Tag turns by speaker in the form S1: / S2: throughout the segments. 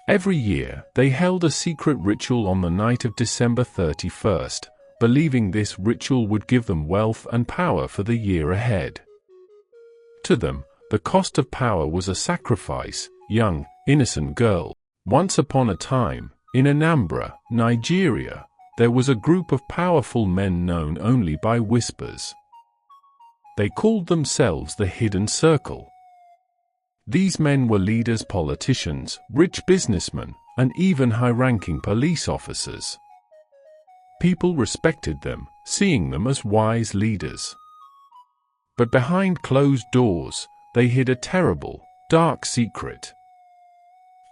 S1: Every year, they held a secret ritual on the night of December 31st, believing this ritual would give them wealth and power for the year ahead. To them, the cost of power was a sacrifice, young, innocent girl. Once upon a time, in Anambra, Nigeria, there was a group of powerful men known only by whispers. They called themselves the Hidden Circle. These men were leaders, politicians, rich businessmen, and even high-ranking police officers. People respected them, seeing them as wise leaders. But behind closed doors, they hid a terrible, dark secret.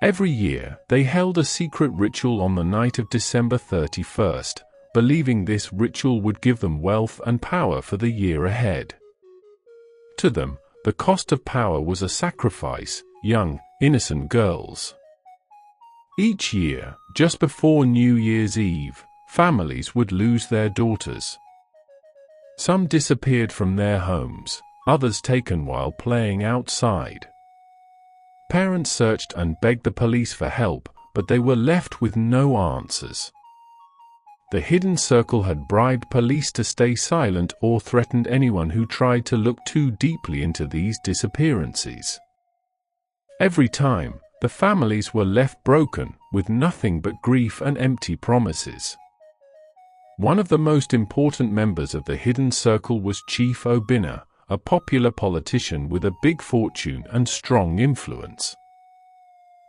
S1: Every year, they held a secret ritual on the night of December 31st, believing this ritual would give them wealth and power for the year ahead. To them, the cost of power was a sacrifice, young, innocent girls. Each year, just before New Year's Eve, families would lose their daughters. Some disappeared from their homes, others taken while playing outside. Parents searched and begged the police for help, but they were left with no answers. The Hidden Circle had bribed police to stay silent or threatened anyone who tried to look too deeply into these disappearances. Every time, the families were left broken, with nothing but grief and empty promises. One of the most important members of the Hidden Circle was Chief Obinna, a popular politician with a big fortune and strong influence.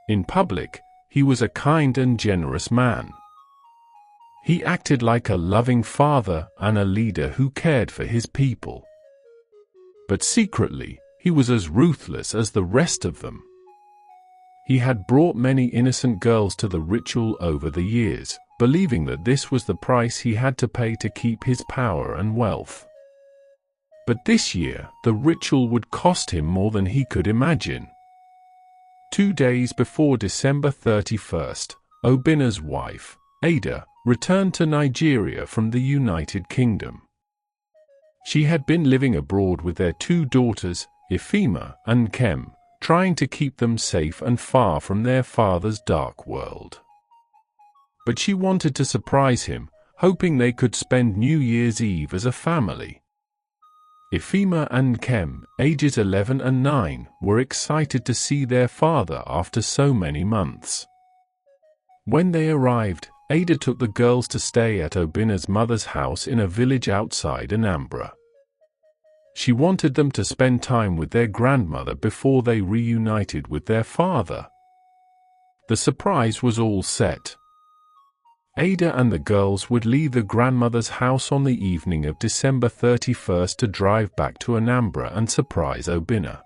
S1: In public, he was a kind and generous man. He acted like a loving father and a leader who cared for his people. But secretly, he was as ruthless as the rest of them. He had brought many innocent girls to the ritual over the years, believing that this was the price he had to pay to keep his power and wealth. But this year, the ritual would cost him more than he could imagine. 2 days before December 31st, Obinna's wife, Ada, returned to Nigeria from the United Kingdom. She had been living abroad with their 2 daughters, Ifeoma and Nkem, trying to keep them safe and far from their father's dark world. But she wanted to surprise him, hoping they could spend New Year's Eve as a family. Ifeoma and Nkem, ages 11 and 9, were excited to see their father after so many months. When they arrived, Ada took the girls to stay at Obinna's mother's house in a village outside Anambra. She wanted them to spend time with their grandmother before they reunited with their father. The surprise was all set. Ada and the girls would leave the grandmother's house on the evening of December 31st to drive back to Anambra and surprise Obinna.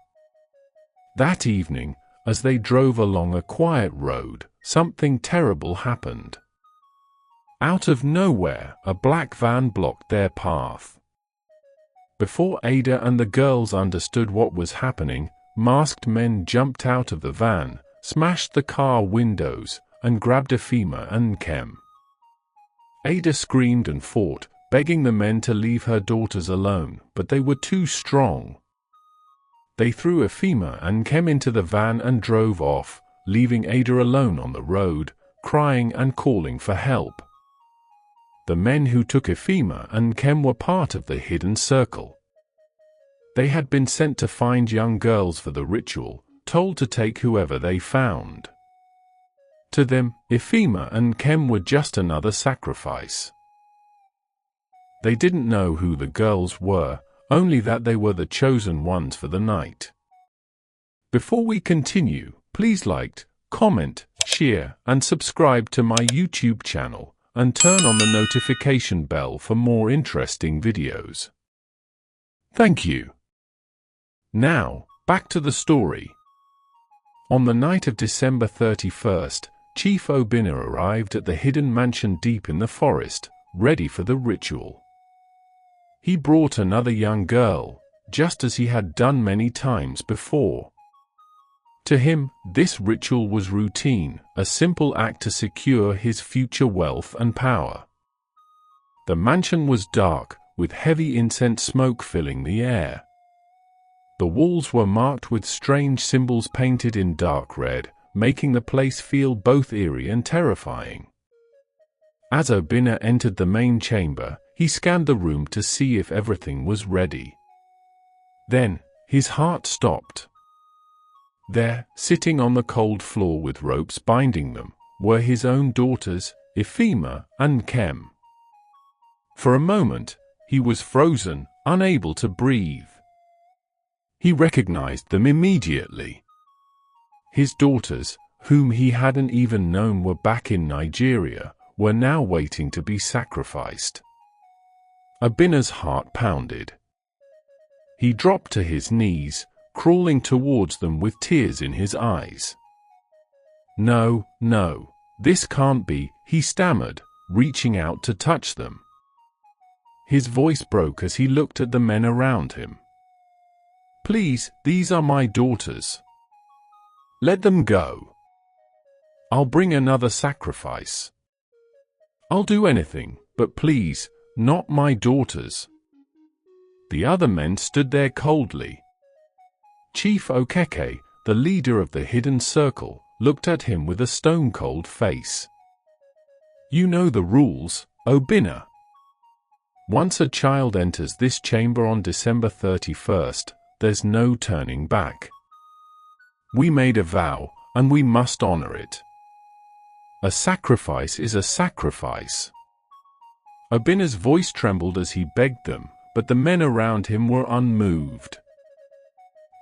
S1: That evening, as they drove along a quiet road, something terrible happened. Out of nowhere, a black van blocked their path. Before Ada and the girls understood what was happening, masked men jumped out of the van, smashed the car windows, and grabbed Ifeoma and Nkem. Ada screamed and fought, begging the men to leave her daughters alone, but they were too strong. They threw Ifeoma and Nkem into the van and drove off, leaving Ada alone on the road, crying and calling for help. The men who took Ifeoma and Nkem were part of the Hidden Circle. They had been sent to find young girls for the ritual, told to take whoever they found. To them, Ifeoma and Nkem were just another sacrifice. They didn't know who the girls were, only that they were the chosen ones for the night. Before we continue, please like, comment, share, and subscribe to my YouTube channel, and turn on the notification bell for more interesting videos. Thank you. Now, back to the story. On the night of December 31st, Chief Obinna arrived at the hidden mansion deep in the forest, ready for the ritual. He brought another young girl, just as he had done many times before. To him, this ritual was routine, a simple act to secure his future wealth and power. The mansion was dark, with heavy incense smoke filling the air. The walls were marked with strange symbols painted in dark red, making the place feel both eerie and terrifying. As Obinna entered the main chamber, he scanned the room to see if everything was ready. Then, his heart stopped. There, sitting on the cold floor with ropes binding them, were his own daughters, Ifema and Nkem. For a moment, he was frozen, unable to breathe. He recognized them immediately. His daughters, whom he hadn't even known were back in Nigeria, were now waiting to be sacrificed. Obinna's heart pounded. He dropped to his knees, crawling towards them with tears in his eyes. "No, no, this can't be," he stammered, reaching out to touch them. His voice broke as he looked at the men around him. "Please, these are my daughters. Let them go. I'll bring another sacrifice. I'll do anything, but please, not my daughters." The other men stood there coldly. Chief Okeke, the leader of the hidden circle, looked at him with a stone-cold face. "You know the rules, Obinna. Once a child enters this chamber on December 31st, there's no turning back. We made a vow, and we must honor it. A sacrifice is a sacrifice." Obinna's voice trembled as he begged them, but the men around him were unmoved.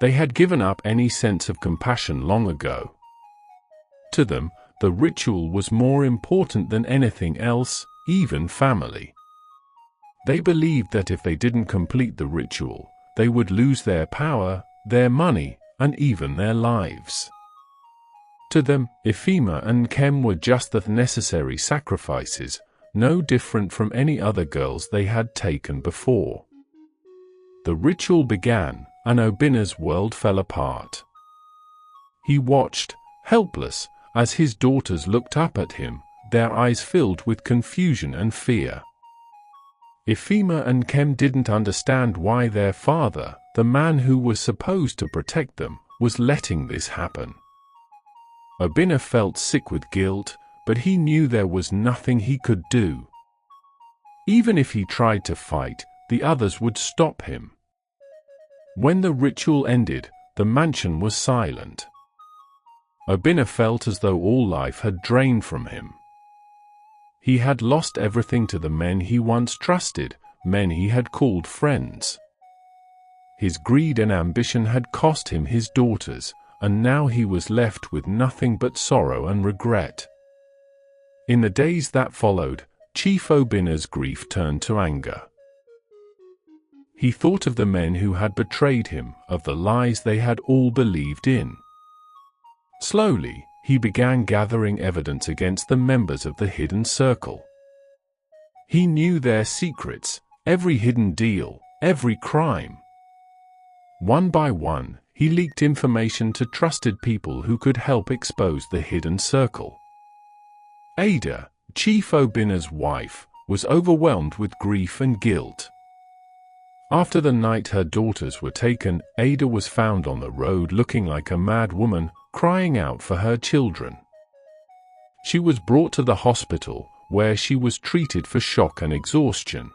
S1: They had given up any sense of compassion long ago. To them, the ritual was more important than anything else, even family. They believed that if they didn't complete the ritual, they would lose their power, their money, and even their lives. To them, Ifema and Nkem were just the necessary sacrifices, no different from any other girls they had taken before. The ritual began, and Obinna's world fell apart. He watched, helpless, as his daughters looked up at him, their eyes filled with confusion and fear. Ifema and Nkem didn't understand why their father, the man who was supposed to protect them, was letting this happen. Obinna felt sick with guilt, but he knew there was nothing he could do. Even if he tried to fight, the others would stop him. When the ritual ended, the mansion was silent. Obinna felt as though all life had drained from him. He had lost everything to the men he once trusted, men he had called friends. His greed and ambition had cost him his daughters, and now he was left with nothing but sorrow and regret. In the days that followed, Chief Obinna's grief turned to anger. He thought of the men who had betrayed him, of the lies they had all believed in. Slowly, he began gathering evidence against the members of the hidden circle. He knew their secrets, every hidden deal, every crime. One by one, he leaked information to trusted people who could help expose the hidden circle. Ada, Chief Obinna's wife, was overwhelmed with grief and guilt. After the night her daughters were taken, Ada was found on the road looking like a mad woman, crying out for her children. She was brought to the hospital, where she was treated for shock and exhaustion.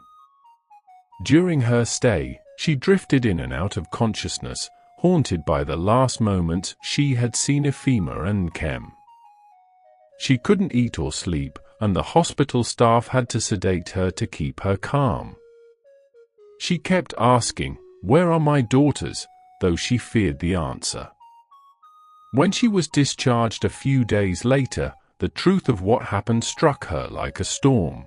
S1: During her stay, she drifted in and out of consciousness, haunted by the last moments she had seen Ifema and Nkem. She couldn't eat or sleep, and the hospital staff had to sedate her to keep her calm. She kept asking, "Where are my daughters?" though she feared the answer. When she was discharged a few days later, the truth of what happened struck her like a storm.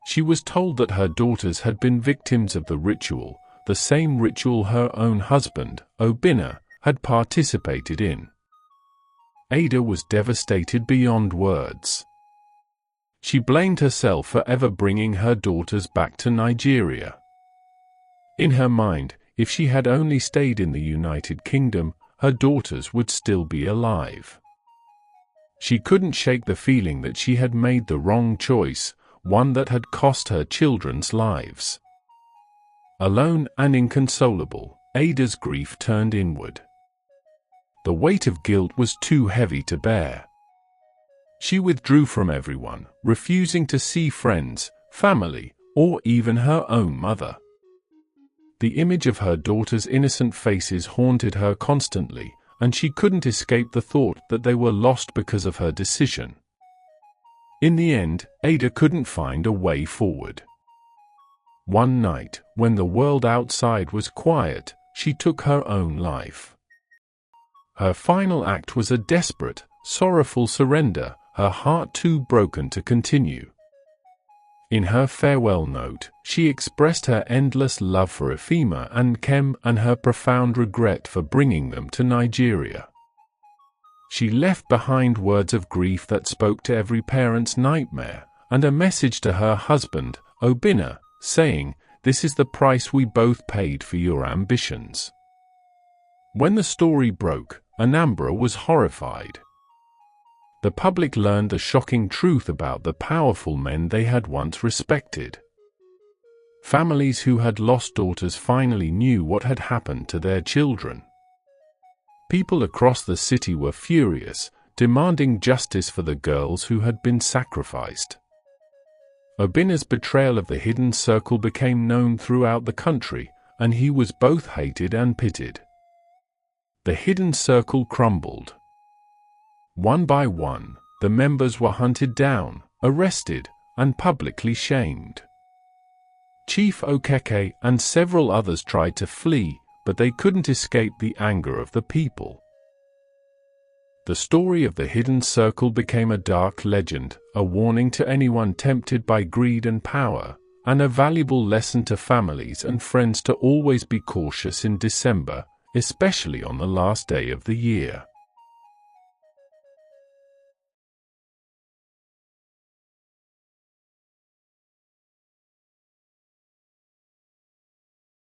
S1: She was told that her daughters had been victims of the ritual, the same ritual her own husband, Obinna, had participated in. Ada was devastated beyond words. She blamed herself for ever bringing her daughters back to Nigeria. In her mind, if she had only stayed in the United Kingdom, her daughters would still be alive. She couldn't shake the feeling that she had made the wrong choice, one that had cost her children's lives. Alone and inconsolable, Ada's grief turned inward. the weight of guilt was too heavy to bear. She withdrew from everyone, refusing to see friends, family, or even her own mother. The image of her daughter's innocent faces haunted her constantly, and she couldn't escape the thought that they were lost because of her decision. In the end, Ada couldn't find a way forward. One night, when the world outside was quiet, she took her own life. Her final act was a desperate, sorrowful surrender, her heart too broken to continue. In her farewell note, she expressed her endless love for Ifeoma and Nkem and her profound regret for bringing them to Nigeria. She left behind words of grief that spoke to every parent's nightmare, and a message to her husband, Obinna, saying, "This is the price we both paid for your ambitions." When the story broke, Anambra was horrified. The public learned the shocking truth about the powerful men they had once respected. Families who had lost daughters finally knew what had happened to their children. People across the city were furious, demanding justice for the girls who had been sacrificed. Obinna's betrayal of the Hidden Circle became known throughout the country, and he was both hated and pitied. The Hidden Circle crumbled. One by one, the members were hunted down, arrested, and publicly shamed. Chief Okeke and several others tried to flee, but they couldn't escape the anger of the people. The story of the Hidden Circle became a dark legend, a warning to anyone tempted by greed and power, and a valuable lesson to families and friends to always be cautious in December, especially on the last day of the year.